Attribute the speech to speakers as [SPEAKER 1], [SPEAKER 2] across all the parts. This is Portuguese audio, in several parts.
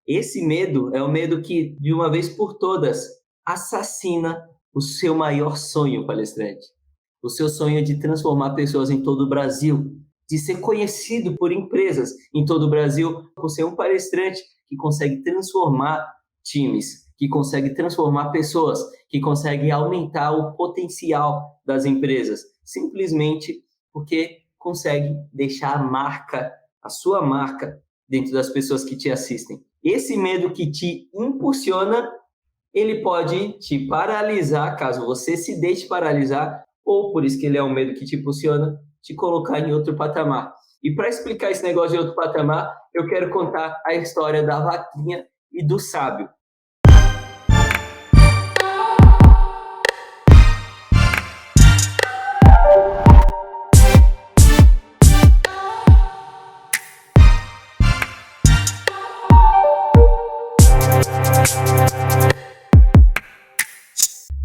[SPEAKER 1] Esse medo é o medo que, de uma vez por todas, assassina o seu maior sonho, palestrante. O seu sonho de transformar pessoas em todo o Brasil, de ser conhecido por empresas em todo o Brasil, por ser um palestrante que consegue transformar times, que consegue transformar pessoas, que consegue aumentar o potencial das empresas, simplesmente porque consegue deixar a sua marca, dentro das pessoas que te assistem. Esse medo que te impulsiona, ele pode te paralisar, caso você se deixe paralisar, ou por isso que ele é um medo que te impulsiona, te colocar em outro patamar. E para explicar esse negócio de outro patamar, eu quero contar a história da vaquinha e do sábio.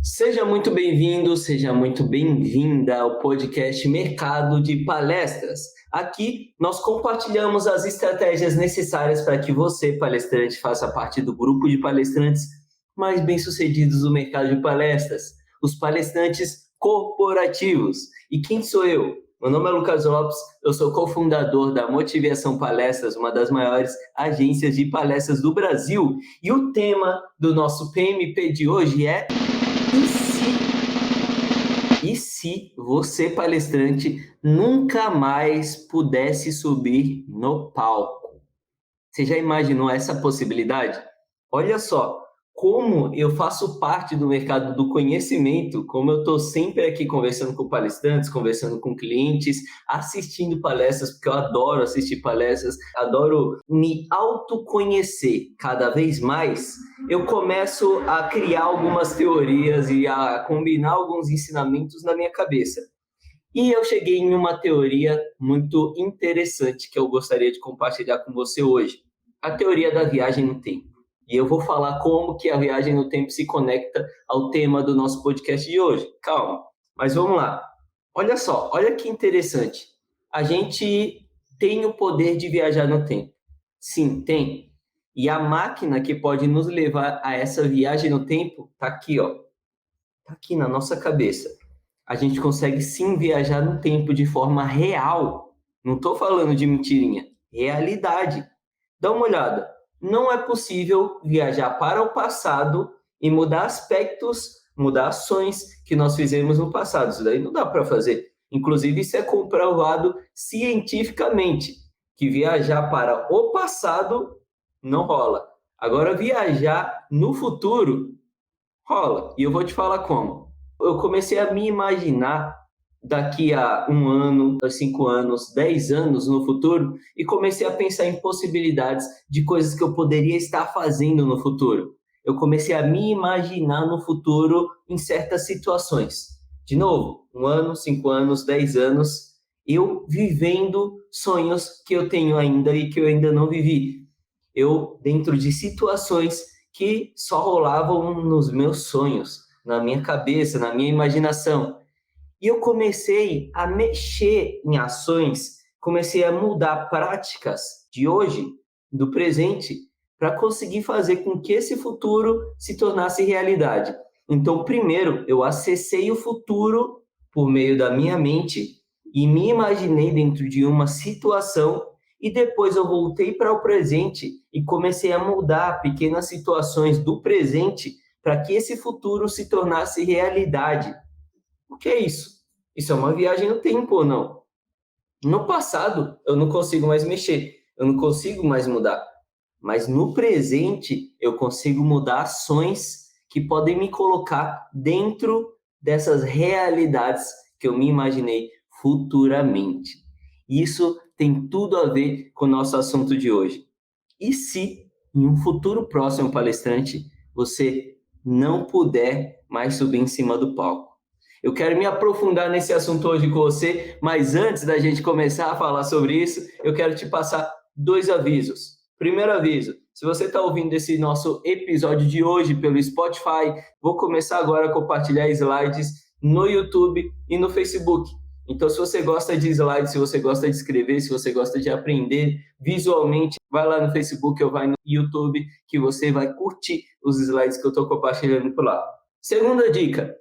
[SPEAKER 1] Seja muito bem-vindo, seja muito bem-vinda ao podcast Mercado de Palestras. Aqui nós compartilhamos as estratégias necessárias para que você, palestrante, faça parte do grupo de palestrantes mais bem-sucedidos do mercado de palestras, os palestrantes corporativos. E quem sou eu? Meu nome é Lucas Lopes, eu sou cofundador da Motivação Palestras, uma das maiores agências de palestras do Brasil. E o tema do nosso PMP de hoje é: E se você, palestrante, nunca mais pudesse subir no palco? Você já imaginou essa possibilidade? Olha só, como eu faço parte do mercado do conhecimento, como eu estou sempre aqui conversando com palestrantes, conversando com clientes, assistindo palestras, porque eu adoro assistir palestras, adoro me autoconhecer cada vez mais. Eu começo a criar algumas teorias e a combinar alguns ensinamentos na minha cabeça. E eu cheguei em uma teoria muito interessante que eu gostaria de compartilhar com você hoje. A teoria da viagem no tempo. E eu vou falar como que a viagem no tempo se conecta ao tema do nosso podcast de hoje. Calma, mas vamos lá. Olha só, olha que interessante. A gente tem o poder de viajar no tempo. Sim, tem. E a máquina que pode nos levar a essa viagem no tempo está aqui, ó. Está aqui na nossa cabeça. A gente consegue sim viajar no tempo de forma real. Não estou falando de mentirinha. Realidade. Dá uma olhada. Não é possível viajar para o passado e mudar aspectos, mudar ações que nós fizemos no passado. Isso daí não dá para fazer. Inclusive, isso é comprovado cientificamente, que viajar para o passado não rola. Agora, viajar no futuro rola. E eu vou te falar como. Eu comecei a me imaginar daqui a 1 ano, 5 anos, 10 anos no futuro e comecei a pensar em possibilidades de coisas que eu poderia estar fazendo no futuro. Eu comecei a me imaginar no futuro em certas situações. De novo, 1 ano, 5 anos, 10 anos, eu vivendo sonhos que eu tenho ainda e que eu ainda não vivi. Eu dentro de situações que só rolavam nos meus sonhos, na minha cabeça, na minha imaginação. E eu comecei a mexer em ações, comecei a mudar práticas de hoje, do presente, para conseguir fazer com que esse futuro se tornasse realidade. Então, primeiro, eu acessei o futuro por meio da minha mente e me imaginei dentro de uma situação e depois eu voltei para o presente e comecei a mudar pequenas situações do presente para que esse futuro se tornasse realidade. O que é isso? Isso é uma viagem no tempo ou não? No passado, eu não consigo mais mexer, eu não consigo mais mudar. Mas no presente, eu consigo mudar ações que podem me colocar dentro dessas realidades que eu me imaginei futuramente. Isso tem tudo a ver com o nosso assunto de hoje. E se, em um futuro próximo, palestrante, você não puder mais subir em cima do palco? Eu quero me aprofundar nesse assunto hoje com você, mas antes da gente começar a falar sobre isso, eu quero te passar 2 avisos. Primeiro aviso, se você está ouvindo esse nosso episódio de hoje pelo Spotify, vou começar agora a compartilhar slides no YouTube e no Facebook. Então, se você gosta de slides, se você gosta de escrever, se você gosta de aprender visualmente, vai lá no Facebook ou vai no YouTube que você vai curtir os slides que eu estou compartilhando por lá. Segunda dica,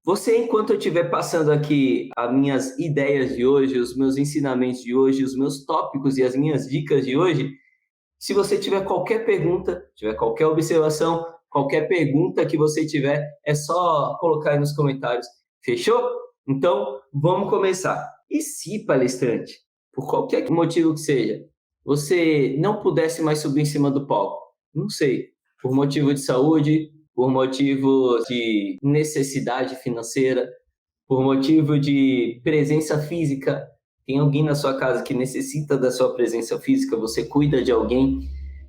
[SPEAKER 1] você, enquanto eu estiver passando aqui as minhas ideias de hoje, os meus ensinamentos de hoje, os meus tópicos e as minhas dicas de hoje, se você tiver qualquer pergunta, tiver qualquer observação, qualquer pergunta que você tiver, é só colocar aí nos comentários. Fechou? Então, vamos começar. E se, palestrante, por qualquer motivo que seja, você não pudesse mais subir em cima do palco? Não sei, por motivo de saúde, por motivo de necessidade financeira, por motivo de presença física. Tem alguém na sua casa que necessita da sua presença física, você cuida de alguém,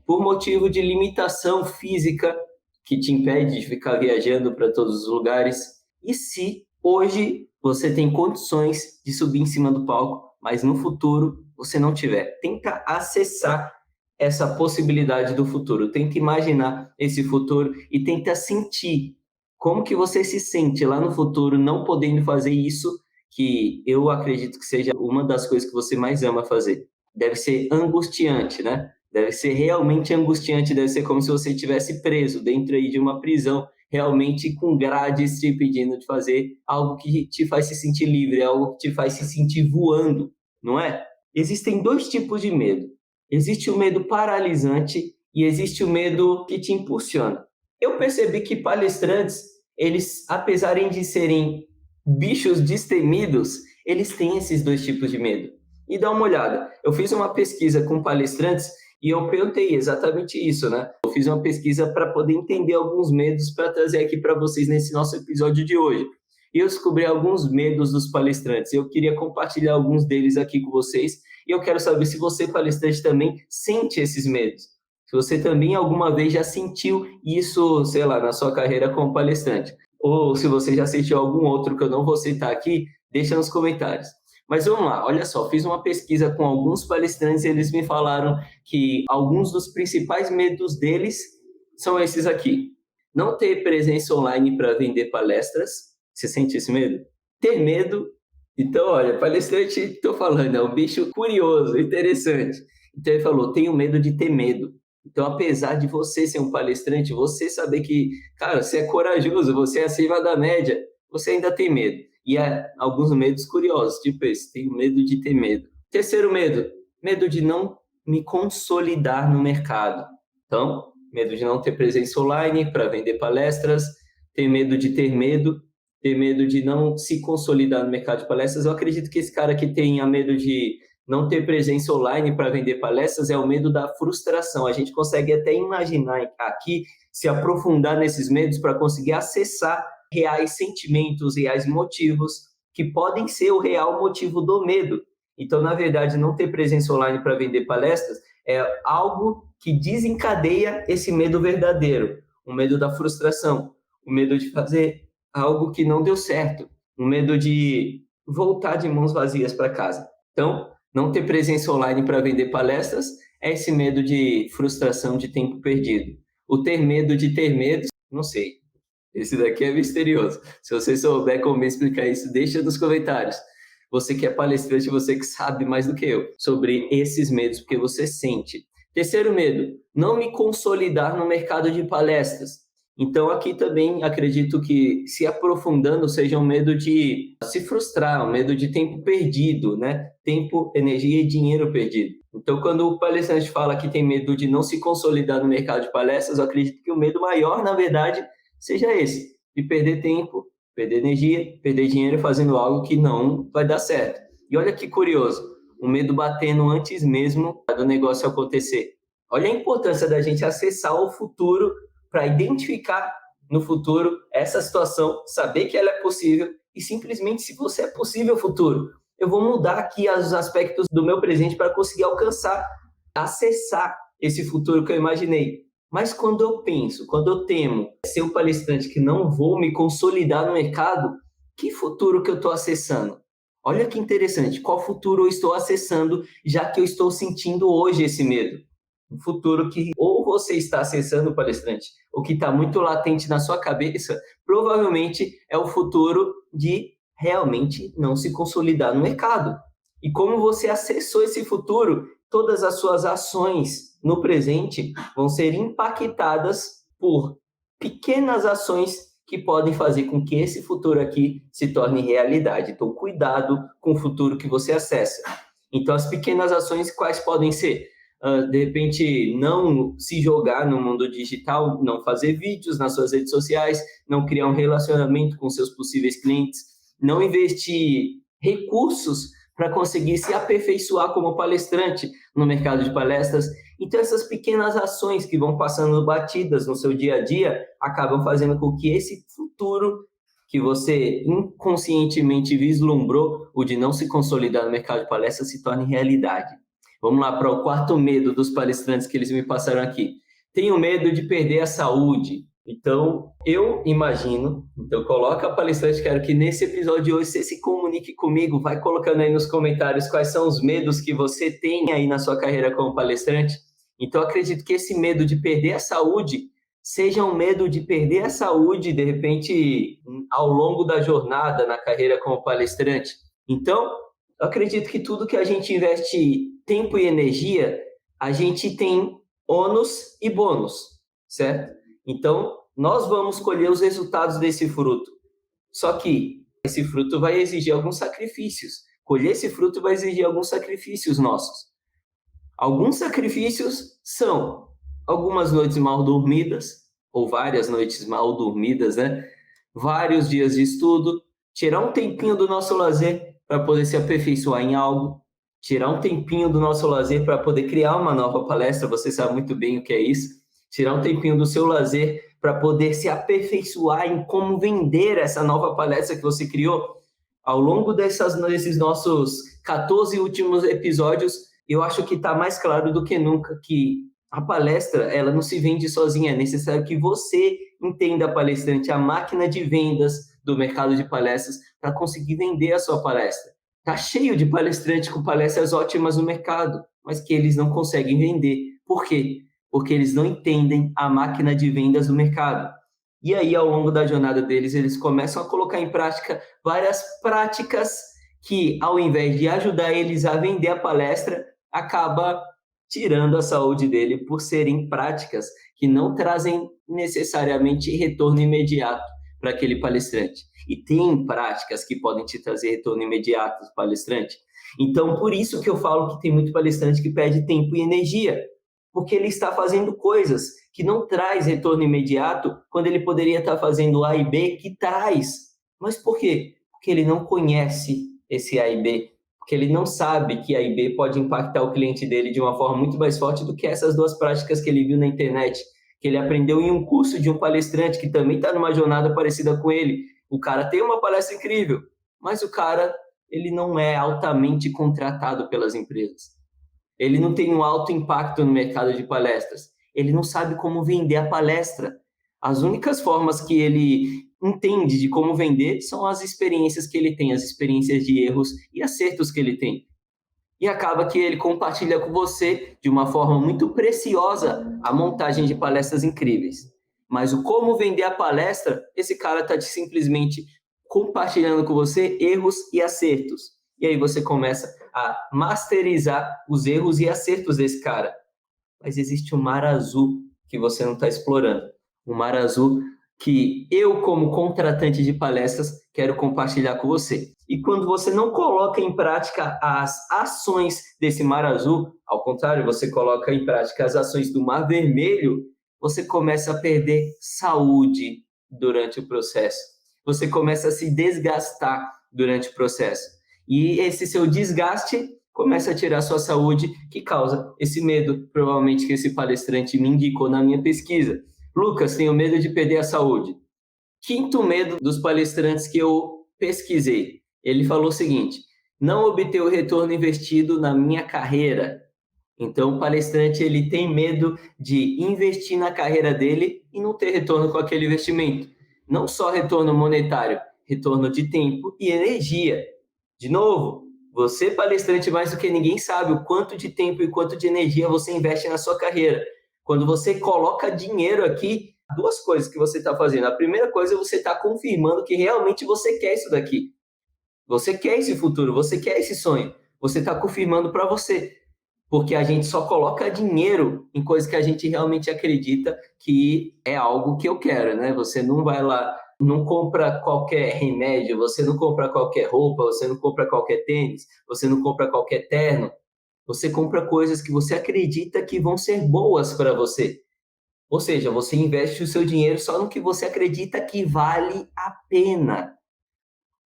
[SPEAKER 1] por motivo de limitação física que te impede de ficar viajando para todos os lugares. E se hoje você tem condições de subir em cima do palco, mas no futuro você não tiver? Tenta acessar essa possibilidade do futuro, tenta imaginar esse futuro e tenta sentir como que você se sente lá no futuro não podendo fazer isso, que eu acredito que seja uma das coisas que você mais ama fazer. Deve ser angustiante, né? Deve ser realmente angustiante, deve ser como se você estivesse preso dentro aí de uma prisão, realmente com grades te pedindo de fazer algo que te faz se sentir livre, algo que te faz se sentir voando, não é? Existem dois tipos de medo. Existe o medo paralisante e existe o medo que te impulsiona. Eu percebi que palestrantes, eles, apesar de serem bichos destemidos, eles têm esses dois tipos de medo. E dá uma olhada. Eu fiz uma pesquisa com palestrantes e eu perguntei exatamente isso, né? Eu fiz uma pesquisa para poder entender alguns medos para trazer aqui para vocês nesse nosso episódio de hoje. E eu descobri alguns medos dos palestrantes. Eu queria compartilhar alguns deles aqui com vocês. E eu quero saber se você, palestrante, também sente esses medos. Se você também alguma vez já sentiu isso, sei lá, na sua carreira como palestrante. Ou se você já sentiu algum outro que eu não vou citar aqui, deixa nos comentários. Mas vamos lá, olha só, fiz uma pesquisa com alguns palestrantes e eles me falaram que alguns dos principais medos deles são esses aqui. Não ter presença online para vender palestras. Você sente esse medo? Ter medo. Então, olha, palestrante, estou falando, é um bicho curioso, interessante. Então ele falou, tenho medo de ter medo. Então, apesar de você ser um palestrante, você saber que, cara, você é corajoso, você é acima da média, você ainda tem medo. E há alguns medos curiosos, tipo esse, tenho medo de ter medo. Terceiro medo, medo de não me consolidar no mercado. Então, medo de não ter presença online para vender palestras, ter medo de ter medo de não se consolidar no mercado de palestras. Eu acredito que esse cara que tenha medo de não ter presença online para vender palestras é o medo da frustração. A gente consegue até imaginar aqui, se aprofundar nesses medos para conseguir acessar reais sentimentos, reais motivos, que podem ser o real motivo do medo. Então, na verdade, não ter presença online para vender palestras é algo que desencadeia esse medo verdadeiro, o medo da frustração, o medo de fazer algo que não deu certo, o medo de voltar de mãos vazias para casa. Então, não ter presença online para vender palestras é esse medo de frustração, de tempo perdido. O ter medo de ter medo, não sei. Esse daqui é misterioso. Se você souber como me explicar isso, deixa nos comentários. Você que é palestrante, você que sabe mais do que eu sobre esses medos, porque você sente. Terceiro medo, não me consolidar no mercado de palestras. Então, aqui também acredito que, se aprofundando, seja um medo de se frustrar, um medo de tempo perdido, né? Tempo, energia e dinheiro perdido. Então, quando o palestrante fala que tem medo de não se consolidar no mercado de palestras, eu acredito que o medo maior, na verdade, seja esse, de perder tempo, perder energia, perder dinheiro fazendo algo que não vai dar certo. E olha que curioso, o medo batendo antes mesmo do negócio acontecer. Olha a importância da gente acessar o futuro para identificar no futuro essa situação, saber que ela é possível e simplesmente, se você é possível futuro, eu vou mudar aqui os aspectos do meu presente para conseguir alcançar, acessar esse futuro que eu imaginei. Mas quando eu penso, quando eu temo ser um palestrante que não vou me consolidar no mercado, que futuro que eu estou acessando? Olha que interessante, qual futuro eu estou acessando, já que eu estou sentindo hoje esse medo? Um futuro que ou você está acessando, palestrante, ou que está muito latente na sua cabeça, provavelmente é o futuro de realmente não se consolidar no mercado. E como você acessou esse futuro, todas as suas ações no presente vão ser impactadas por pequenas ações que podem fazer com que esse futuro aqui se torne realidade. Então, cuidado com o futuro que você acessa. Então, as pequenas ações, quais podem ser? De repente, não se jogar no mundo digital, não fazer vídeos nas suas redes sociais, não criar um relacionamento com seus possíveis clientes, não investir recursos para conseguir se aperfeiçoar como palestrante no mercado de palestras. Então, essas pequenas ações que vão passando batidas no seu dia a dia acabam fazendo com que esse futuro que você inconscientemente vislumbrou, o de não se consolidar no mercado de palestras, se torne realidade. Vamos lá para o quarto medo dos palestrantes que eles me passaram aqui. Tenho medo de perder a saúde. Então, eu imagino, coloca a palestrante, quero que nesse episódio de hoje você se comunique comigo, vai colocando aí nos comentários quais são os medos que você tem aí na sua carreira como palestrante. Então, acredito que esse medo de perder a saúde seja um medo de perder a saúde, de repente, ao longo da jornada na carreira como palestrante. Então, eu acredito que tudo que a gente investe tempo e energia, a gente tem ônus e bônus, certo? Então, nós vamos colher os resultados desse fruto. Só que esse fruto vai exigir alguns sacrifícios. Colher esse fruto vai exigir alguns sacrifícios nossos. Alguns sacrifícios são algumas noites mal dormidas, ou várias noites mal dormidas, né? Vários dias de estudo, tirar um tempinho do nosso lazer para poder se aperfeiçoar em algo, tirar um tempinho do nosso lazer para poder criar uma nova palestra, você sabe muito bem o que é isso, tirar um tempinho do seu lazer para poder se aperfeiçoar em como vender essa nova palestra que você criou. Ao longo desses nossos 14 últimos episódios, eu acho que está mais claro do que nunca que a palestra, ela não se vende sozinha, é necessário que você entenda, palestrante, a máquina de vendas do mercado de palestras para conseguir vender a sua palestra. Está cheio de palestrante com palestras ótimas no mercado, mas que eles não conseguem vender. Por quê? Porque eles não entendem a máquina de vendas do mercado. E aí, ao longo da jornada deles, eles começam a colocar em prática várias práticas que, ao invés de ajudar eles a vender a palestra, acaba tirando a saúde dele por serem práticas que não trazem necessariamente retorno imediato para aquele palestrante. E tem práticas que podem te trazer retorno imediato, palestrante. Então, por isso que eu falo que tem muito palestrante que perde tempo e energia, porque ele está fazendo coisas que não traz retorno imediato, quando ele poderia estar fazendo A e B que traz. Mas por quê? Porque ele não conhece esse A e B, porque ele não sabe que A e B pode impactar o cliente dele de uma forma muito mais forte do que essas duas práticas que ele viu na internet, que ele aprendeu em um curso de um palestrante que também está numa jornada parecida com ele. O cara tem uma palestra incrível, mas o cara ele não é altamente contratado pelas empresas. Ele não tem um alto impacto no mercado de palestras. Ele não sabe como vender a palestra. As únicas formas que ele entende de como vender são as experiências que ele tem, as experiências de erros e acertos que ele tem. E acaba que ele compartilha com você, de uma forma muito preciosa, a montagem de palestras incríveis. Mas o como vender a palestra, esse cara está simplesmente compartilhando com você erros e acertos. E aí você começa a masterizar os erros e acertos desse cara. Mas existe um mar azul que você não está explorando. Um mar azul que eu, como contratante de palestras, quero compartilhar com você. E quando você não coloca em prática as ações desse mar azul, ao contrário, você coloca em prática as ações do mar vermelho, você começa a perder saúde durante o processo. Você começa a se desgastar durante o processo. E esse seu desgaste começa a tirar sua saúde, que causa esse medo, provavelmente, que esse palestrante me indicou na minha pesquisa. Lucas, tenho medo de perder a saúde. Quinto medo dos palestrantes que eu pesquisei. Ele falou o seguinte: não obter o retorno investido na minha carreira. Então, o palestrante ele tem medo de investir na carreira dele e não ter retorno com aquele investimento. Não só retorno monetário, retorno de tempo e energia. De novo, você, palestrante, mais do que ninguém sabe o quanto de tempo e quanto de energia você investe na sua carreira. Quando você coloca dinheiro aqui, duas coisas que você está fazendo. A primeira coisa é você está confirmando que realmente você quer isso daqui. Você quer esse futuro, você quer esse sonho. Você está confirmando para você. porque a gente só coloca dinheiro em coisas que a gente realmente acredita que é algo que eu quero, né? Você não vai lá, não compra qualquer remédio, você não compra qualquer roupa, você não compra qualquer tênis, você não compra qualquer terno, você compra coisas que você acredita que vão ser boas para você. Ou seja, você investe o seu dinheiro só no que você acredita que vale a pena.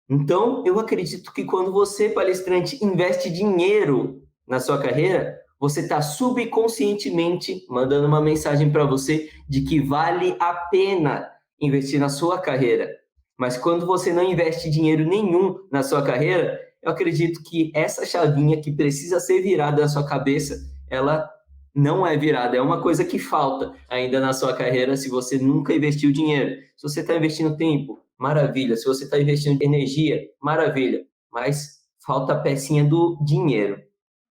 [SPEAKER 1] Então, eu acredito que quando você, palestrante, investe dinheiro na sua carreira, você está subconscientemente mandando uma mensagem para você de que vale a pena investir na sua carreira. Mas quando você não investe dinheiro nenhum na sua carreira, eu acredito que essa chavinha que precisa ser virada na sua cabeça, ela não é virada, é uma coisa que falta ainda na sua carreira se você nunca investiu dinheiro. Se você está investindo tempo, maravilha. Se você está investindo energia, maravilha. Mas falta a pecinha do dinheiro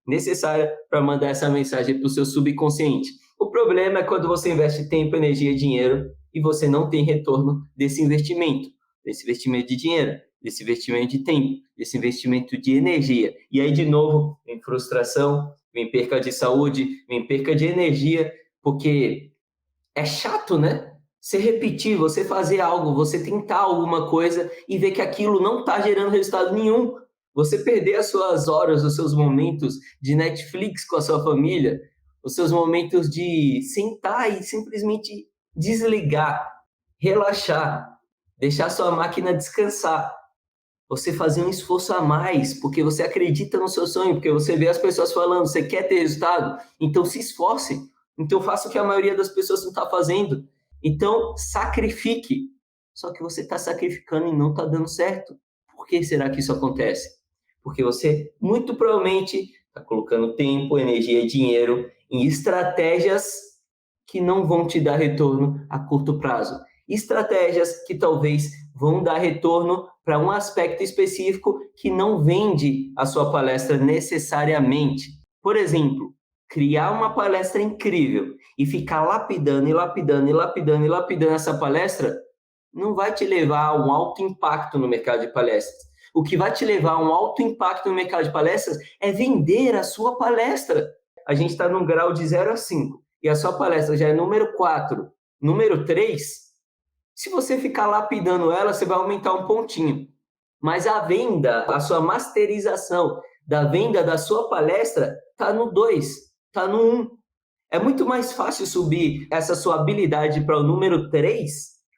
[SPEAKER 1] necessária para mandar essa mensagem para o seu subconsciente. O problema é quando você investe tempo, energia e dinheiro e você não tem retorno desse investimento de dinheiro, desse investimento de tempo, desse investimento de energia. E aí, de novo, vem frustração, vem perca de saúde, vem perca de energia, porque é chato, né? Você repetir, você fazer algo, você tentar alguma coisa e ver que aquilo não está gerando resultado nenhum. Você perder as suas horas, os seus momentos de Netflix com a sua família, os seus momentos de sentar e simplesmente desligar, relaxar, deixar sua máquina descansar. Você fazer um esforço a mais, porque você acredita no seu sonho, porque você vê as pessoas falando, você quer ter resultado, então se esforce. Então faça o que a maioria das pessoas não está fazendo. Então sacrifique. Só que você está sacrificando e não está dando certo. Por que será que isso acontece? Porque você muito provavelmente está colocando tempo, energia e dinheiro em estratégias que não vão te dar retorno a curto prazo. Estratégias que talvez vão dar retorno para um aspecto específico que não vende a sua palestra necessariamente. Por exemplo, criar uma palestra incrível e ficar lapidando e lapidando e lapidando e lapidando essa palestra não vai te levar a um alto impacto no mercado de palestras. O que vai te levar a um alto impacto no mercado de palestras é vender a sua palestra. A gente está num grau de 0 a 5 e a sua palestra já é número 4, número 3. Se você ficar lapidando ela, você vai aumentar um pontinho. Mas a venda, a sua masterização da venda da sua palestra está no 2, está no 1. É muito mais fácil subir essa sua habilidade para o número 3,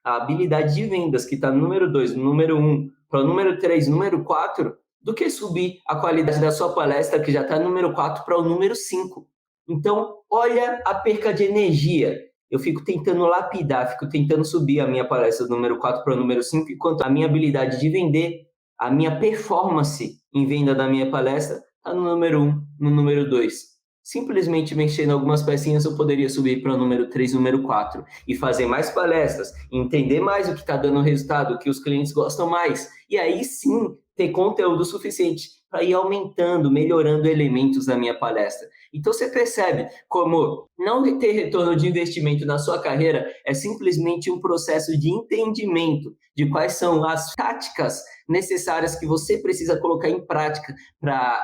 [SPEAKER 1] a habilidade de vendas que está no número 2, no número 1, para o número 3, número 4, do que subir a qualidade da sua palestra que já está no número 4 para o número 5. Então, olha a perca de energia. Eu fico tentando lapidar, fico tentando subir a minha palestra do número 4 para o número 5, enquanto a minha habilidade de vender, a minha performance em venda da minha palestra está no número 1, no número 2. Simplesmente mexendo algumas pecinhas, eu poderia subir para o número 3, número 4 e fazer mais palestras, entender mais o que está dando resultado, o que os clientes gostam mais. E aí sim, ter conteúdo suficiente para ir aumentando, melhorando elementos da minha palestra. Então você percebe como não ter retorno de investimento na sua carreira é simplesmente um processo de entendimento de quais são as táticas necessárias que você precisa colocar em prática para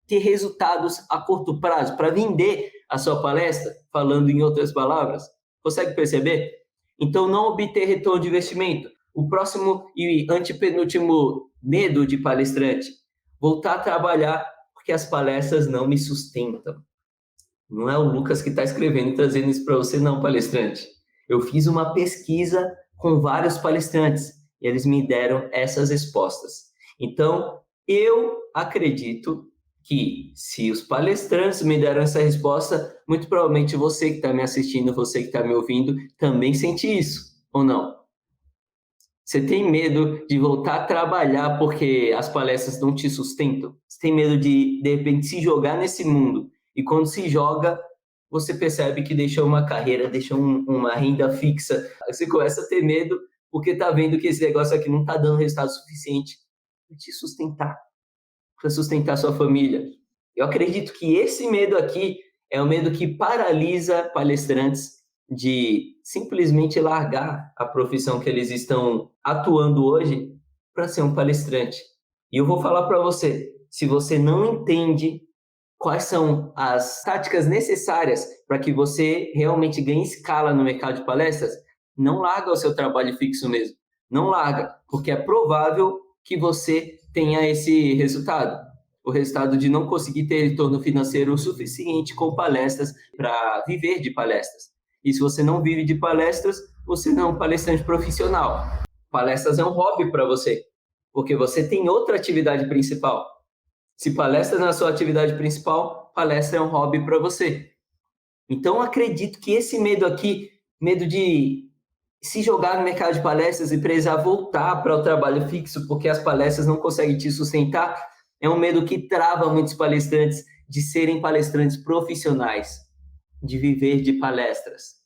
[SPEAKER 1] ter resultados a curto prazo, para vender a sua palestra, falando em outras palavras. Consegue perceber? Então, não obter retorno de investimento. O próximo e antepenúltimo medo de palestrante, voltar a trabalhar porque as palestras não me sustentam. Não é o Lucas que está escrevendo e trazendo isso para você, não, palestrante. Eu fiz uma pesquisa com vários palestrantes e eles me deram essas respostas. Então, eu acredito que se os palestrantes me deram essa resposta, muito provavelmente você que está me assistindo, você que está me ouvindo, também sente isso, ou não? Você tem medo de voltar a trabalhar porque as palestras não te sustentam? Você tem medo de repente, se jogar nesse mundo? E quando se joga, você percebe que deixou uma carreira, deixou uma renda fixa. Você começa a ter medo porque está vendo que esse negócio aqui não está dando resultado suficiente para te sustentar, para sustentar sua família. Eu acredito que esse medo aqui é o medo que paralisa palestrantes de simplesmente largar a profissão que eles estão atuando hoje para ser um palestrante. E eu vou falar para você, se você não entende quais são as táticas necessárias para que você realmente ganhe escala no mercado de palestras, não larga o seu trabalho fixo mesmo. Não larga, porque é provável que você tenha esse resultado. O resultado de não conseguir ter retorno financeiro o suficiente com palestras para viver de palestras. E se você não vive de palestras, você não é um palestrante profissional. Palestras é um hobby para você, porque você tem outra atividade principal. Se palestra na sua atividade principal, palestra é um hobby para você. Então, acredito que esse medo aqui, medo de se jogar no mercado de palestras e precisar voltar para o trabalho fixo, porque as palestras não conseguem te sustentar, é um medo que trava muitos palestrantes de serem palestrantes profissionais, de viver de palestras.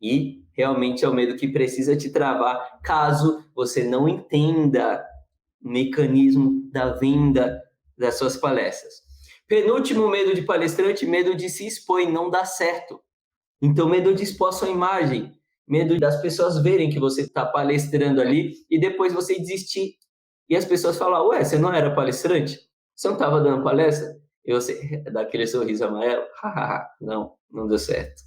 [SPEAKER 1] E realmente é um medo que precisa te travar caso você não entenda o mecanismo da venda das suas palestras. Penúltimo medo de palestrante, medo de se expor e não dar certo. Então, medo de expor a sua imagem, medo das pessoas verem que você está palestrando ali e depois você desistir. E as pessoas falam, ué, você não era palestrante? Você não estava dando palestra? E você dá aquele sorriso amarelo, não deu certo.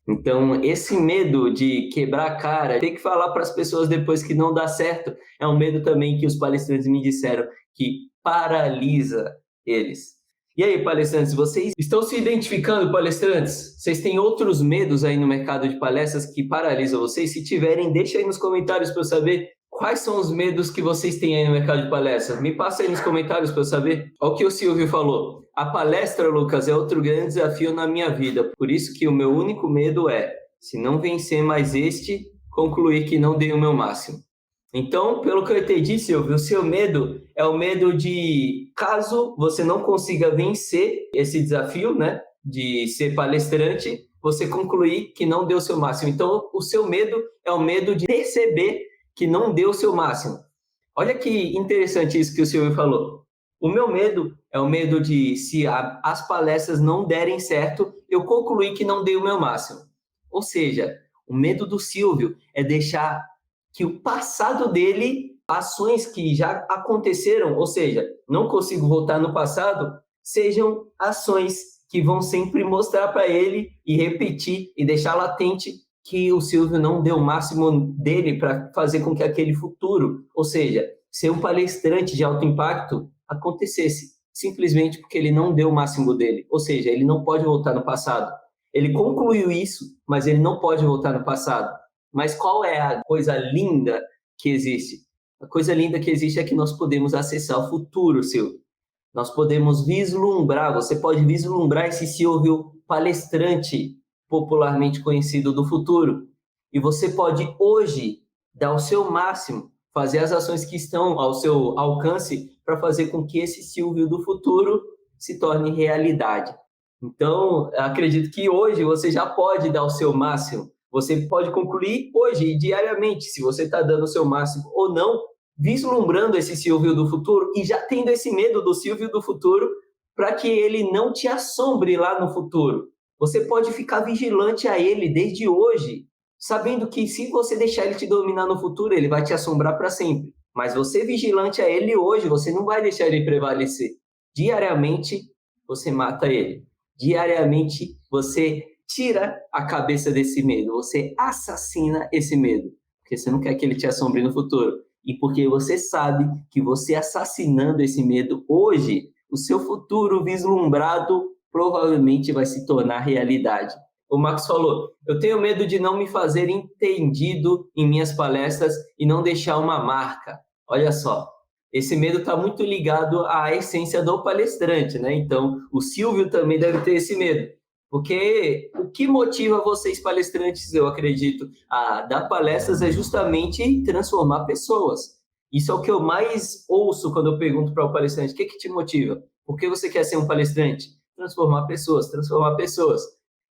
[SPEAKER 1] Então, esse medo de quebrar a cara, ter que falar para as pessoas depois que não dá certo, é um medo também que os palestrantes me disseram que paralisa eles. E aí, palestrantes, vocês estão se identificando, palestrantes? Vocês têm outros medos aí no mercado de palestras que paralisam vocês? Se tiverem, deixa aí nos comentários para eu saber quais são os medos que vocês têm aí no mercado de palestras. Me passa aí nos comentários para eu saber. Olha o que o Silvio falou. A palestra, Lucas, é outro grande desafio na minha vida. Por isso que o meu único medo é, se não vencer mais este, concluir que não dei o meu máximo. Então, pelo que eu entendi, Silvio, o seu medo é o medo de, caso você não consiga vencer esse desafio, né, de ser palestrante, você concluir que não deu o seu máximo. Então, o seu medo é o medo de perceber que não deu o seu máximo. Olha que interessante isso que o Silvio falou. O meu medo é o medo de, se as palestras não derem certo, eu concluir que não dei o meu máximo. Ou seja, o medo do Silvio é deixar que o passado dele, ações que já aconteceram, ou seja, não consigo voltar no passado, sejam ações que vão sempre mostrar para ele e repetir e deixar latente que o Silvio não deu o máximo dele para fazer com que aquele futuro, ou seja, ser um palestrante de alto impacto, acontecesse, simplesmente porque ele não deu o máximo dele, ou seja, ele não pode voltar no passado. Ele concluiu isso, mas ele não pode voltar no passado. Mas qual é a coisa linda que existe? A coisa linda que existe é que nós podemos acessar o futuro, Silvio. Nós podemos vislumbrar, você pode vislumbrar esse Silvio palestrante, popularmente conhecido do futuro. E você pode hoje dar o seu máximo, fazer as ações que estão ao seu alcance para fazer com que esse Silvio do futuro se torne realidade. Então, acredito que hoje você já pode dar o seu máximo. Você pode concluir hoje, diariamente, se você está dando o seu máximo ou não, vislumbrando esse Silvio do futuro e já tendo esse medo do Silvio do futuro para que ele não te assombre lá no futuro. Você pode ficar vigilante a ele desde hoje, sabendo que se você deixar ele te dominar no futuro, ele vai te assombrar para sempre. Mas você vigilante a ele hoje, você não vai deixar ele prevalecer. Diariamente, você mata ele. Diariamente, você tira a cabeça desse medo, você assassina esse medo, porque você não quer que ele te assombre no futuro. E porque você sabe que você assassinando esse medo hoje, o seu futuro vislumbrado provavelmente vai se tornar realidade. O Max falou, eu tenho medo de não me fazer entendido em minhas palestras e não deixar uma marca. Olha só, esse medo está muito ligado à essência do palestrante, né? Então, o Silvio também deve ter esse medo. Porque o que motiva vocês, palestrantes, eu acredito, a dar palestras é justamente transformar pessoas. Isso é o que eu mais ouço quando eu pergunto para o palestrante, o que te motiva? Por que você quer ser um palestrante? Transformar pessoas, transformar pessoas.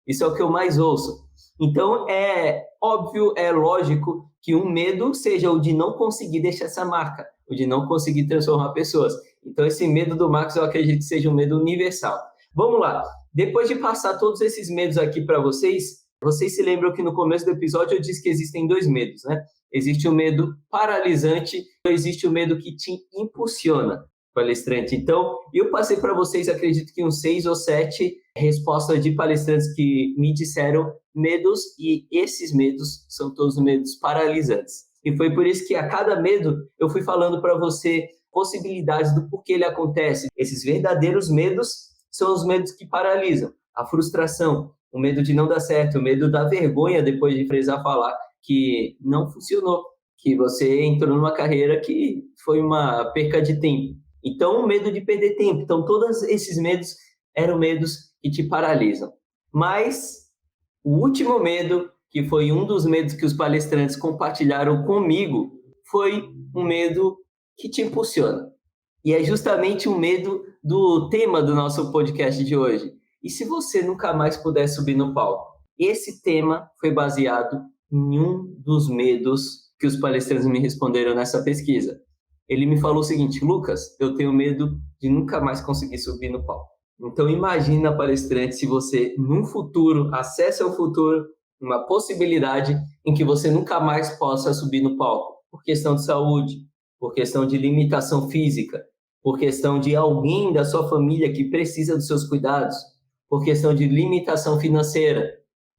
[SPEAKER 1] Isso é o que eu mais ouço. Então, é óbvio, é lógico que um medo seja o de não conseguir deixar essa marca, o de não conseguir transformar pessoas. Então, esse medo do Max, eu acredito que seja um medo universal. Vamos lá. Depois de passar todos esses medos aqui para vocês, vocês se lembram que no começo do episódio eu disse que existem dois medos, né? Existe o medo paralisante, existe o medo que te impulsiona. palestrante. Então, eu passei para vocês, acredito que uns 6 ou 7 respostas de palestrantes que me disseram medos, e esses medos são todos medos paralisantes. E foi por isso que a cada medo eu fui falando para você possibilidades do porquê ele acontece. Esses verdadeiros medos são os medos que paralisam. A frustração, o medo de não dar certo, o medo da vergonha depois de precisar falar que não funcionou, que você entrou numa carreira que foi uma perca de tempo. Então, o medo de perder tempo. Então, todos esses medos eram medos que te paralisam. Mas o último medo, que foi um dos medos que os palestrantes compartilharam comigo, foi um medo que te impulsiona. E é justamente o medo do tema do nosso podcast de hoje. E se você nunca mais puder subir no palco? Esse tema foi baseado em um dos medos que os palestrantes me responderam nessa pesquisa. Ele me falou o seguinte: Lucas, eu tenho medo de nunca mais conseguir subir no palco. Então imagina, palestrante, se você, num futuro, acesse ao futuro, uma possibilidade em que você nunca mais possa subir no palco, por questão de saúde, por questão de limitação física, por questão de alguém da sua família que precisa dos seus cuidados, por questão de limitação financeira,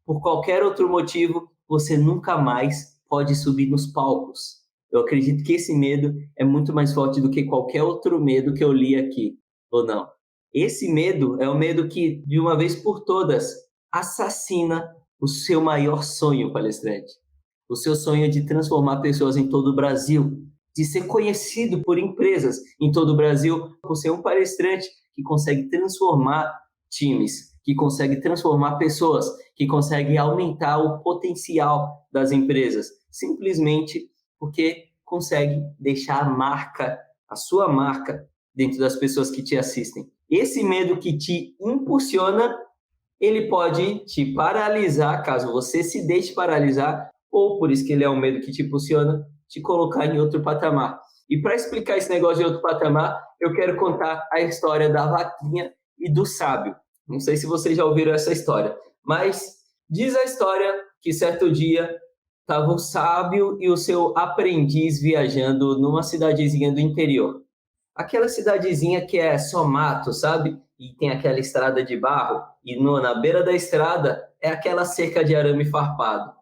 [SPEAKER 1] por qualquer outro motivo, você nunca mais pode subir nos palcos. Eu acredito que esse medo é muito mais forte do que qualquer outro medo que eu li aqui, ou não? Esse medo é o medo que, de uma vez por todas, assassina o seu maior sonho, palestrante. O seu sonho de transformar pessoas em todo o Brasil, de ser conhecido por empresas em todo o Brasil, por ser um palestrante que consegue transformar times, que consegue transformar pessoas, que consegue aumentar o potencial das empresas, simplesmente porque consegue deixar a marca, a sua marca, dentro das pessoas que te assistem. Esse medo que te impulsiona, ele pode te paralisar, caso você se deixe paralisar, ou por isso que ele é um medo que te impulsiona, te colocar em outro patamar. E para explicar esse negócio de outro patamar, eu quero contar a história da vaquinha e do sábio. Não sei se vocês já ouviram essa história, mas diz a história que certo dia estava o sábio e o seu aprendiz viajando numa cidadezinha do interior. Aquela cidadezinha que é só mato, sabe? E tem aquela estrada de barro, e na beira da estrada é aquela cerca de arame farpado.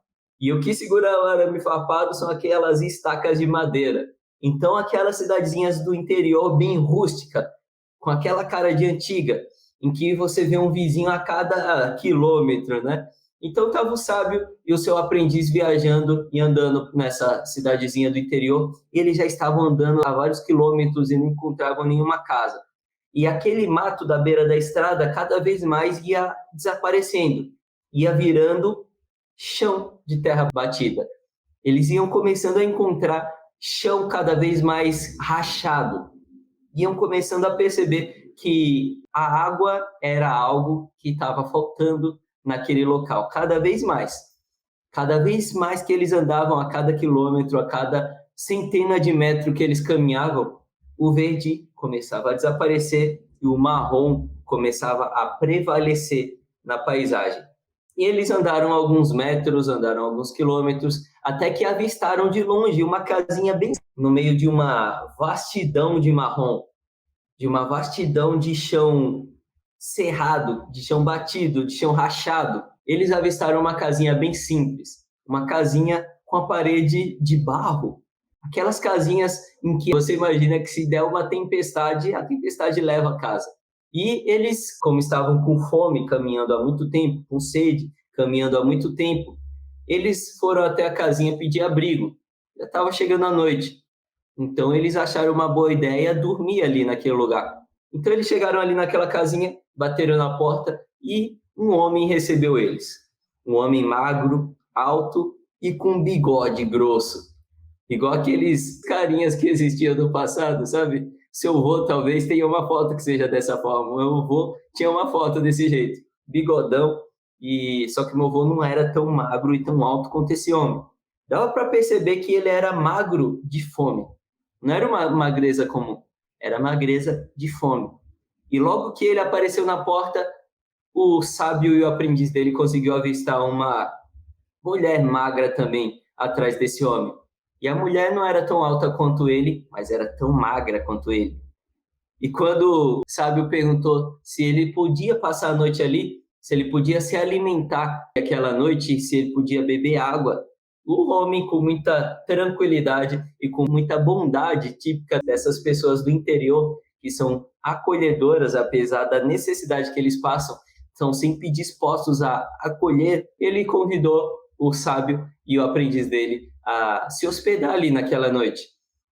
[SPEAKER 1] E o que segura o arame farpado são aquelas estacas de madeira. Então, aquelas cidadezinhas do interior bem rústica, com aquela cara de antiga, em que você vê um vizinho a cada quilômetro, né? Então, estava o sábio e o seu aprendiz viajando e andando nessa cidadezinha do interior. E eles já estavam andando há vários quilômetros e não encontravam nenhuma casa. E aquele mato da beira da estrada cada vez mais ia desaparecendo, ia virando chão de terra batida. Eles iam começando a encontrar chão cada vez mais rachado. Iam começando a perceber que a água era algo que estava faltando naquele local, cada vez mais. Cada vez mais que eles andavam, a cada quilômetro, a cada centena de metro que eles caminhavam, o verde começava a desaparecer e o marrom começava a prevalecer na paisagem. E eles andaram alguns metros, andaram alguns quilômetros, até que avistaram de longe uma casinha bem no meio de uma vastidão de marrom, de uma vastidão de chão cerrado, de chão batido, de chão rachado. Eles avistaram uma casinha bem simples, uma casinha com a parede de barro. Aquelas casinhas em que você imagina que se der uma tempestade, a tempestade leva a casa. E eles, como estavam com fome, caminhando há muito tempo, com sede, caminhando há muito tempo, eles foram até a casinha pedir abrigo. Já estava chegando a noite. Então, eles acharam uma boa ideia dormir ali naquele lugar. Então, eles chegaram ali naquela casinha, bateram na porta e um homem recebeu eles. Um homem magro, alto e com bigode grosso. Igual aqueles carinhas que existiam no passado, sabe? Seu avô talvez tenha uma foto que seja dessa forma. Meu avô tinha uma foto desse jeito. Bigodão. Só que meu avô não era tão magro e tão alto quanto esse homem. Dava para perceber que ele era magro de fome. Não era uma magreza comum, era magreza de fome. E logo que ele apareceu na porta, o sábio e o aprendiz dele conseguiu avistar uma mulher magra também atrás desse homem. E a mulher não era tão alta quanto ele, mas era tão magra quanto ele. E quando o sábio perguntou se ele podia passar a noite ali, se ele podia se alimentar aquela noite, se ele podia beber água, o homem, com muita tranquilidade e com muita bondade típica dessas pessoas do interior, que são acolhedoras, apesar da necessidade que eles passam, são sempre dispostos a acolher, ele convidou o sábio e o aprendiz dele a se hospedar ali naquela noite.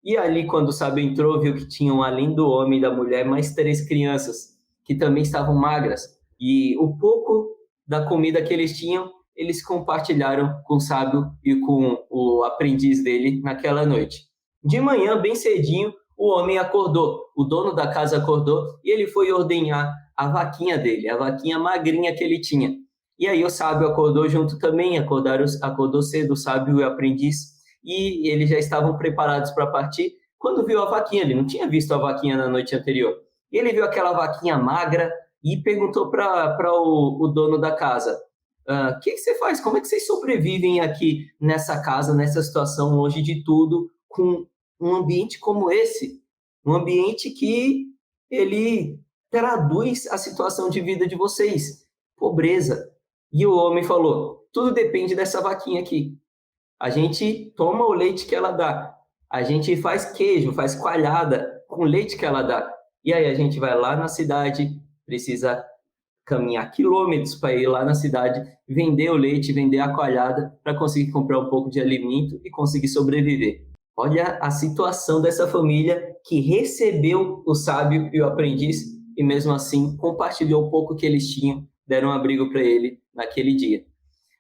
[SPEAKER 1] E ali, quando o sábio entrou, viu que tinham, além do homem e da mulher, mais 3 crianças, que também estavam magras. E o pouco da comida que eles tinham, eles compartilharam com o sábio e com o aprendiz dele naquela noite. De manhã, bem cedinho, o homem acordou, o dono da casa acordou e ele foi ordenhar a vaquinha dele, a vaquinha magrinha que ele tinha. E aí o sábio acordou junto também, acordou cedo o sábio e o aprendiz, e eles já estavam preparados para partir, quando viu a vaquinha. Ele não tinha visto a vaquinha na noite anterior. Ele viu aquela vaquinha magra e perguntou para o dono da casa: o que você faz? Como é que vocês sobrevivem aqui nessa casa, nessa situação, longe de tudo, com um ambiente como esse? Um ambiente que ele traduz a situação de vida de vocês, pobreza. E o homem falou: tudo depende dessa vaquinha aqui. A gente toma o leite que ela dá, a gente faz queijo, faz coalhada com o leite que ela dá. E aí a gente vai lá na cidade, precisa caminhar quilômetros para ir lá na cidade, vender o leite, vender a coalhada, para conseguir comprar um pouco de alimento e conseguir sobreviver. Olha a situação dessa família que recebeu o sábio e o aprendiz e mesmo assim compartilhou o pouco que eles tinham, deram um abrigo para ele naquele dia.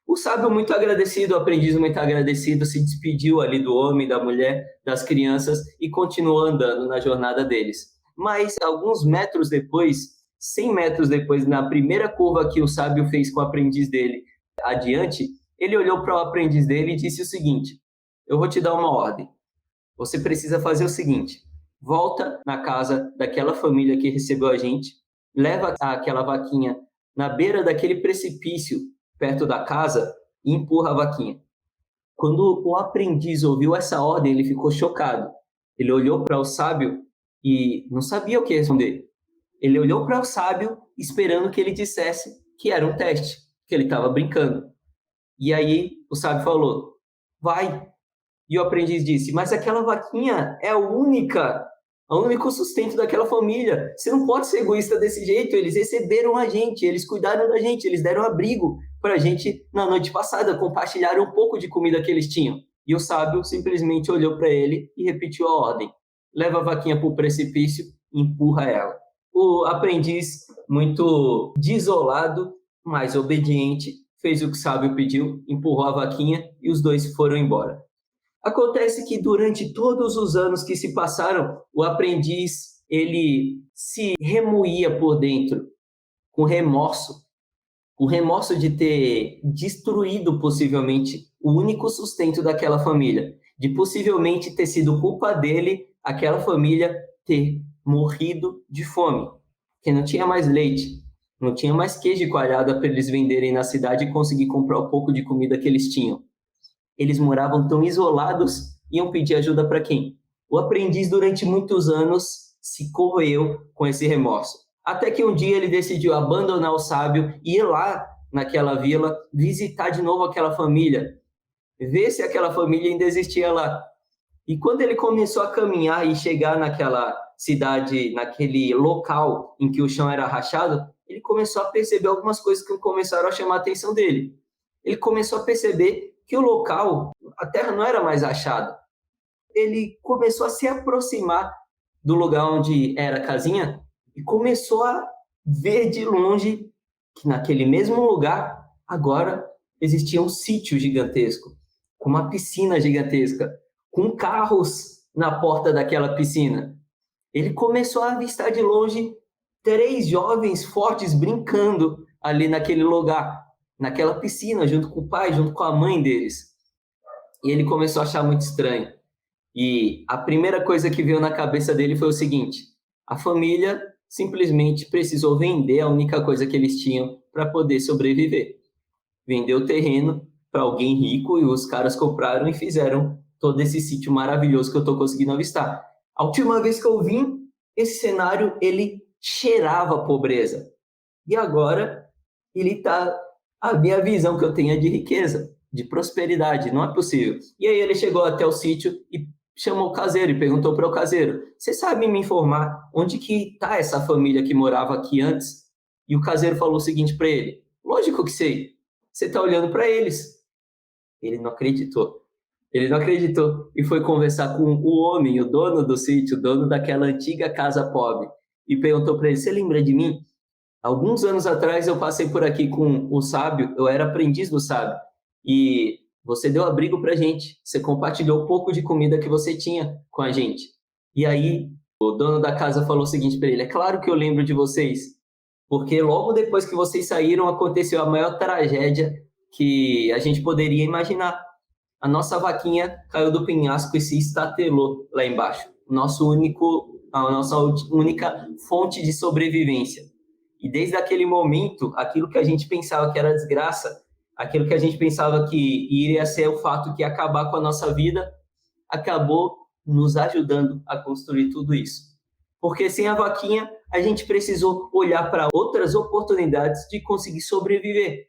[SPEAKER 1] O sábio, muito agradecido, o aprendiz, muito agradecido, se despediu ali do homem, da mulher, das crianças e continuou andando na jornada deles. Mas alguns metros depois, 100 metros depois, na primeira curva que o sábio fez com o aprendiz dele adiante, ele olhou para o aprendiz dele e disse o seguinte: eu vou te dar uma ordem. Você precisa fazer o seguinte: volta na casa daquela família que recebeu a gente, leva aquela vaquinha na beira daquele precipício perto da casa e empurra a vaquinha. Quando o aprendiz ouviu essa ordem, ele ficou chocado. Ele olhou para o sábio e não sabia o que responder. Ele olhou para o sábio esperando que ele dissesse que era um teste, que ele estava brincando. E aí o sábio falou: vai. E o aprendiz disse: mas aquela vaquinha é o único sustento daquela família. Você não pode ser egoísta desse jeito. Eles receberam a gente, eles cuidaram da gente, eles deram abrigo para a gente na noite passada, compartilharam um pouco de comida que eles tinham. E o sábio simplesmente olhou para ele e repetiu a ordem: leva a vaquinha para o precipício e empurra ela. O aprendiz, muito desolado, mas obediente, fez o que o sábio pediu, empurrou a vaquinha e os dois foram embora. Acontece que durante todos os anos que se passaram, o aprendiz ele se remoía por dentro com remorso de ter destruído possivelmente o único sustento daquela família, de possivelmente ter sido culpa dele aquela família ter morrido de fome, porque não tinha mais leite, não tinha mais queijo e coalhada para eles venderem na cidade e conseguir comprar o pouco de comida que eles tinham. Eles moravam tão isolados, iam pedir ajuda para quem? O aprendiz, durante muitos anos, se corroeu com esse remorso. Até que um dia ele decidiu abandonar o sábio e ir lá naquela vila, visitar de novo aquela família, ver se aquela família ainda existia lá. E quando ele começou a caminhar e chegar naquela cidade, naquele local em que o chão era rachado, ele começou a perceber algumas coisas que começaram a chamar a atenção dele. Ele começou a perceber que o local, a terra não era mais rachada. Ele começou a se aproximar do lugar onde era a casinha e começou a ver de longe que naquele mesmo lugar agora existia um sítio gigantesco, com uma piscina gigantesca, com carros na porta daquela piscina. Ele começou a avistar de longe 3 jovens fortes brincando ali naquele lugar, naquela piscina, junto com o pai, junto com a mãe deles. E ele começou a achar muito estranho. E a primeira coisa que veio na cabeça dele foi o seguinte: a família simplesmente precisou vender a única coisa que eles tinham para poder sobreviver. Vendeu o terreno para alguém rico e os caras compraram e fizeram todo esse sítio maravilhoso que eu estou conseguindo avistar. A última vez que eu vim, esse cenário, ele cheirava pobreza. E agora, ele está... A minha visão que eu tenho é de riqueza, de prosperidade, não é possível. E aí ele chegou até o sítio e chamou o caseiro e perguntou para o caseiro: você sabe me informar onde que está essa família que morava aqui antes? E o caseiro falou o seguinte para ele: lógico que sei, você está olhando para eles. Ele não acreditou. Ele não acreditou e foi conversar com o homem, o dono do sítio, o dono daquela antiga casa pobre, e perguntou para ele: você lembra de mim? Alguns anos atrás eu passei por aqui com o sábio, eu era aprendiz do sábio, e você deu abrigo para a gente, você compartilhou um pouco de comida que você tinha com a gente. E aí o dono da casa falou o seguinte para ele: é claro que eu lembro de vocês, porque logo depois que vocês saíram aconteceu a maior tragédia que a gente poderia imaginar. A nossa vaquinha caiu do penhasco e se estatelou lá embaixo. A nossa única fonte de sobrevivência. E desde aquele momento, aquilo que a gente pensava que era desgraça, aquilo que a gente pensava que iria ser o fato que ia acabar com a nossa vida, acabou nos ajudando a construir tudo isso. Porque sem a vaquinha, a gente precisou olhar para outras oportunidades de conseguir sobreviver.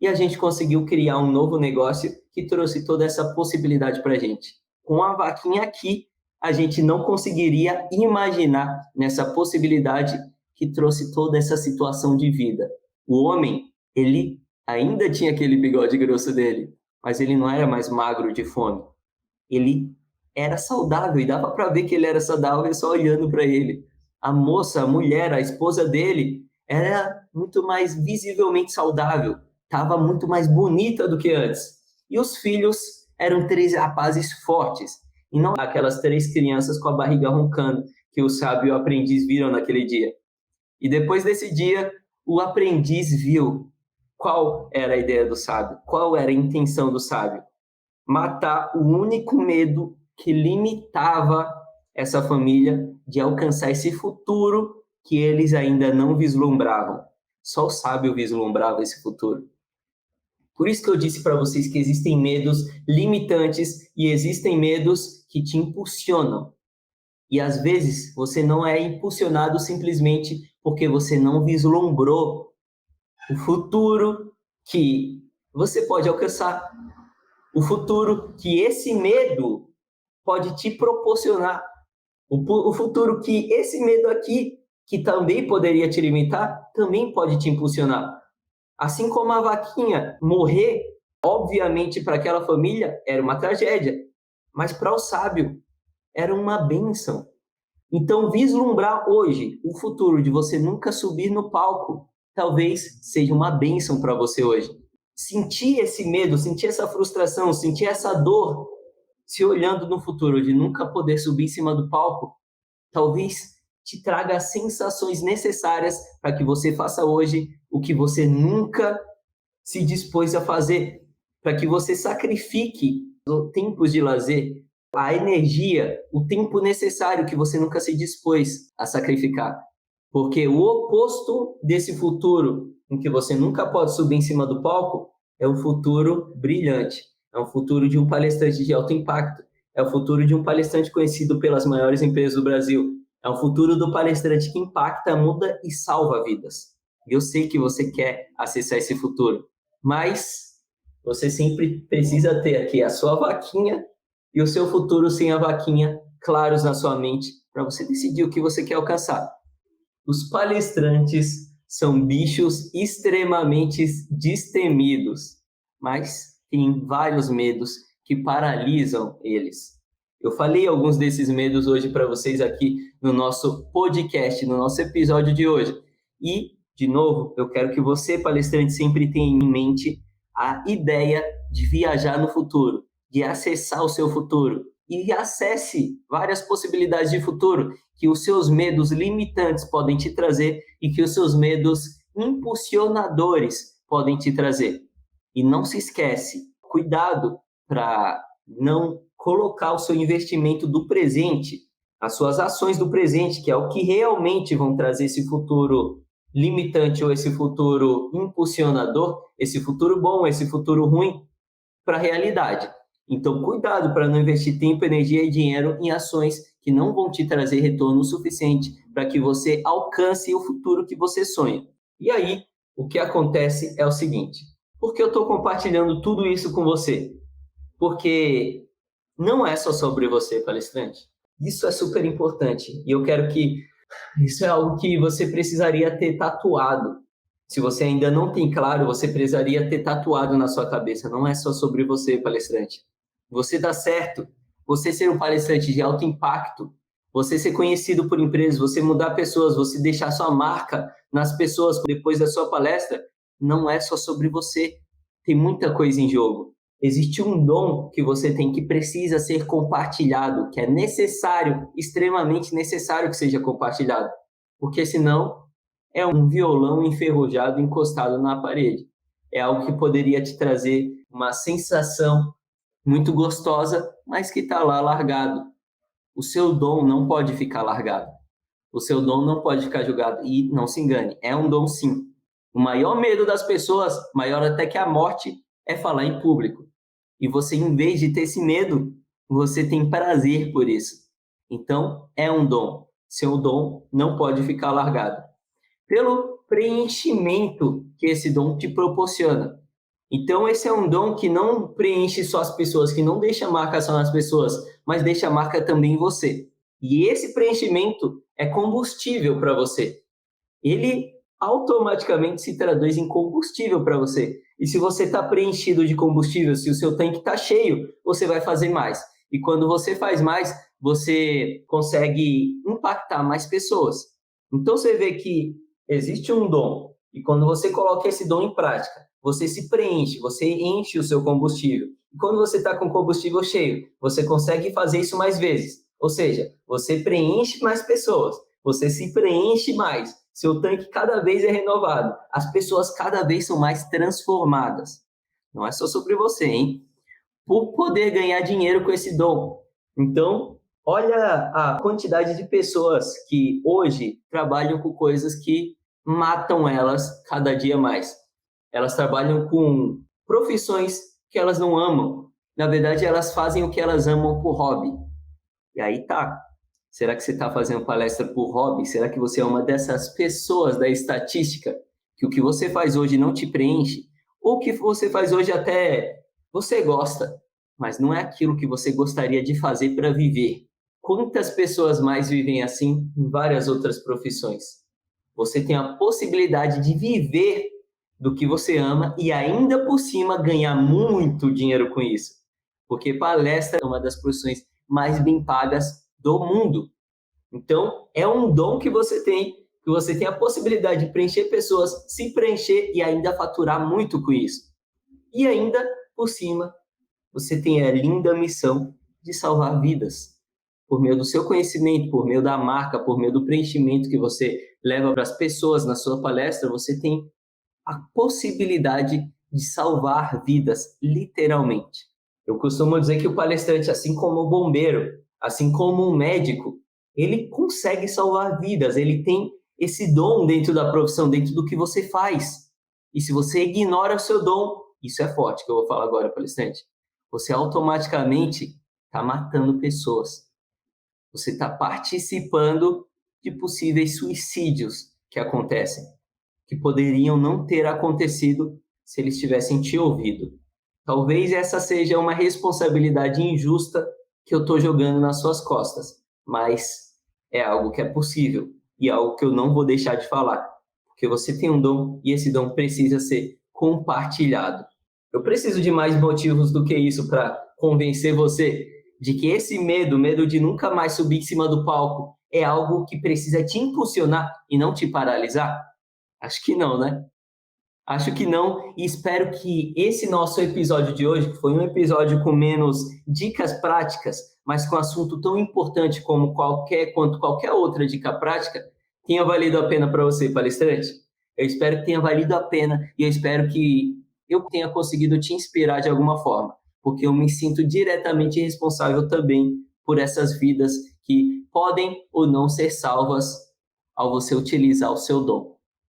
[SPEAKER 1] E a gente conseguiu criar um novo negócio que trouxe toda essa possibilidade para a gente. Com a vaquinha aqui, a gente não conseguiria imaginar nessa possibilidade que trouxe toda essa situação de vida. O homem, ele ainda tinha aquele bigode grosso dele, mas ele não era mais magro de fome. Ele era saudável e dava para ver que ele era saudável só olhando para ele. A moça, a mulher, a esposa dele era muito mais visivelmente saudável, estava muito mais bonita do que antes. E os filhos eram 3 rapazes fortes, e não aquelas 3 crianças com a barriga roncando que o sábio e o aprendiz viram naquele dia. E depois desse dia, o aprendiz viu qual era a ideia do sábio, qual era a intenção do sábio: matar o único medo que limitava essa família de alcançar esse futuro que eles ainda não vislumbravam. Só o sábio vislumbrava esse futuro. Por isso que eu disse para vocês que existem medos limitantes e existem medos que te impulsionam. E às vezes você não é impulsionado simplesmente porque você não vislumbrou o futuro que você pode alcançar, o futuro que esse medo pode te proporcionar, o futuro que esse medo aqui, que também poderia te limitar, também pode te impulsionar. Assim como a vaquinha morrer, obviamente para aquela família era uma tragédia, mas para o sábio era uma bênção. Então, vislumbrar hoje o futuro de você nunca subir no palco, talvez seja uma bênção para você hoje. Sentir esse medo, sentir essa frustração, sentir essa dor, se olhando no futuro de nunca poder subir em cima do palco, talvez te traga as sensações necessárias para que você faça hoje o que você nunca se dispôs a fazer, para que você sacrifique os tempos de lazer, a energia, o tempo necessário que você nunca se dispôs a sacrificar. Porque o oposto desse futuro em que você nunca pode subir em cima do palco é um futuro brilhante, é um futuro de um palestrante de alto impacto, é o futuro de um palestrante conhecido pelas maiores empresas do Brasil, é o futuro do palestrante que impacta, muda e salva vidas. Eu sei que você quer acessar esse futuro, mas você sempre precisa ter aqui a sua vaquinha e o seu futuro sem a vaquinha claros na sua mente para você decidir o que você quer alcançar. Os palestrantes são bichos extremamente destemidos, mas tem vários medos que paralisam eles. Eu falei alguns desses medos hoje para vocês aqui no nosso podcast, no nosso episódio de hoje. E, de novo, eu quero que você, palestrante, sempre tenha em mente a ideia de viajar no futuro, de acessar o seu futuro. E acesse várias possibilidades de futuro que os seus medos limitantes podem te trazer e que os seus medos impulsionadores podem te trazer. E não se esquece, cuidado para não colocar o seu investimento do presente, as suas ações do presente, que é o que realmente vão trazer esse futuro limitante ou esse futuro impulsionador, esse futuro bom, esse futuro ruim, para a realidade. Então, cuidado para não investir tempo, energia e dinheiro em ações que não vão te trazer retorno suficiente para que você alcance o futuro que você sonha. E aí, o que acontece é o seguinte: por que eu estou compartilhando tudo isso com você? Porque não é só sobre você, palestrante. Isso é super importante. E eu quero que isso é algo que você precisaria ter tatuado. Se você ainda não tem claro, você precisaria ter tatuado na sua cabeça. Não é só sobre você, palestrante. Você dá certo. Você ser um palestrante de alto impacto. Você ser conhecido por empresas, você mudar pessoas, você deixar sua marca nas pessoas depois da sua palestra, não é só sobre você. Tem muita coisa em jogo. Existe um dom que você tem que precisa ser compartilhado, que é necessário, extremamente necessário que seja compartilhado, porque senão é um violão enferrujado encostado na parede. É algo que poderia te trazer uma sensação muito gostosa, mas que está lá largado. O seu dom não pode ficar largado. O seu dom não pode ficar jogado. E não se engane, é um dom sim. O maior medo das pessoas, maior até que a morte, é falar em público. E você, em vez de ter esse medo, você tem prazer por isso. Então, é um dom. Seu dom não pode ficar largado. Pelo preenchimento que esse dom te proporciona. Então, esse é um dom que não preenche só as pessoas, que não deixa marca só nas pessoas, mas deixa marca também em você. E esse preenchimento é combustível para você. Ele automaticamente se traduz em combustível para você. E se você está preenchido de combustível, se o seu tanque está cheio, você vai fazer mais. E quando você faz mais, você consegue impactar mais pessoas. Então, você vê que existe um dom, e quando você coloca esse dom em prática, você se preenche, você enche o seu combustível. E quando você está com combustível cheio, você consegue fazer isso mais vezes. Ou seja, você preenche mais pessoas, você se preenche mais, seu tanque cada vez é renovado, as pessoas cada vez são mais transformadas. Não é só sobre você, hein? Por poder ganhar dinheiro com esse dom. Então, olha a quantidade de pessoas que hoje trabalham com coisas que matam elas cada dia mais. Elas trabalham com profissões que elas não amam. Na verdade, elas fazem o que elas amam por hobby. E aí tá. Será que você está fazendo palestra por hobby? Será que você é uma dessas pessoas da estatística que o que você faz hoje não te preenche? Ou o que você faz hoje até você gosta, mas não é aquilo que você gostaria de fazer para viver? Quantas pessoas mais vivem assim em várias outras profissões? Você tem a possibilidade de viver do que você ama e ainda por cima ganhar muito dinheiro com isso. Porque palestra é uma das profissões mais bem pagas do mundo. Então, é um dom que você tem a possibilidade de preencher pessoas, se preencher e ainda faturar muito com isso. E ainda, por cima, você tem a linda missão de salvar vidas. Por meio do seu conhecimento, por meio da marca, por meio do preenchimento que você leva para as pessoas na sua palestra, você tem a possibilidade de salvar vidas, literalmente. Eu costumo dizer que o palestrante, assim como o bombeiro, assim como o médico, ele consegue salvar vidas, ele tem esse dom dentro da profissão, dentro do que você faz. E se você ignora o seu dom, isso é forte que eu vou falar agora, palestrante, você automaticamente está matando pessoas. Você está participando de possíveis suicídios que acontecem, que poderiam não ter acontecido se eles tivessem te ouvido. Talvez essa seja uma responsabilidade injusta que eu estou jogando nas suas costas, mas é algo que é possível e é algo que eu não vou deixar de falar, porque você tem um dom e esse dom precisa ser compartilhado. Eu preciso de mais motivos do que isso para convencer você de que esse medo de nunca mais subir em cima do palco, é algo que precisa te impulsionar e não te paralisar? Acho que não, né? Acho que não, e espero que esse nosso episódio de hoje, que foi um episódio com menos dicas práticas, mas com assunto tão importante quanto qualquer outra dica prática, tenha valido a pena para você, palestrante. Eu espero que tenha valido a pena e eu espero que eu tenha conseguido te inspirar de alguma forma, porque eu me sinto diretamente responsável também por essas vidas que podem ou não ser salvas ao você utilizar o seu dom.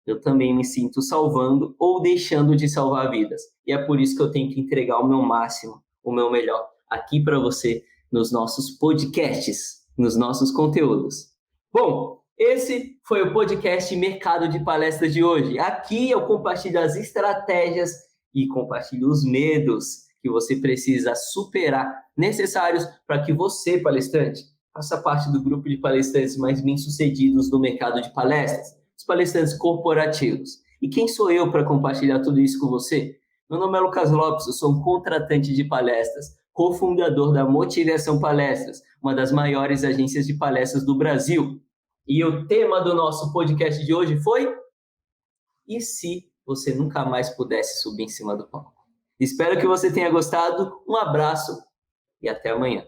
[SPEAKER 1] Eu também me sinto salvando ou deixando de salvar vidas. E é por isso que eu tenho que entregar o meu máximo, o meu melhor, aqui para você nos nossos podcasts, nos nossos conteúdos. Bom, esse foi o podcast Mercado de Palestras de hoje. Aqui eu compartilho as estratégias e compartilho os medos que você precisa superar, necessários para que você, palestrante, faça parte do grupo de palestrantes mais bem-sucedidos no mercado de palestras, os palestrantes corporativos. E quem sou eu para compartilhar tudo isso com você? Meu nome é Lucas Lopes, eu sou um contratante de palestras, cofundador da Motivação Palestras, uma das maiores agências de palestras do Brasil. E o tema do nosso podcast de hoje foi: e se você nunca mais pudesse subir em cima do palco? Espero que você tenha gostado, um abraço e até amanhã.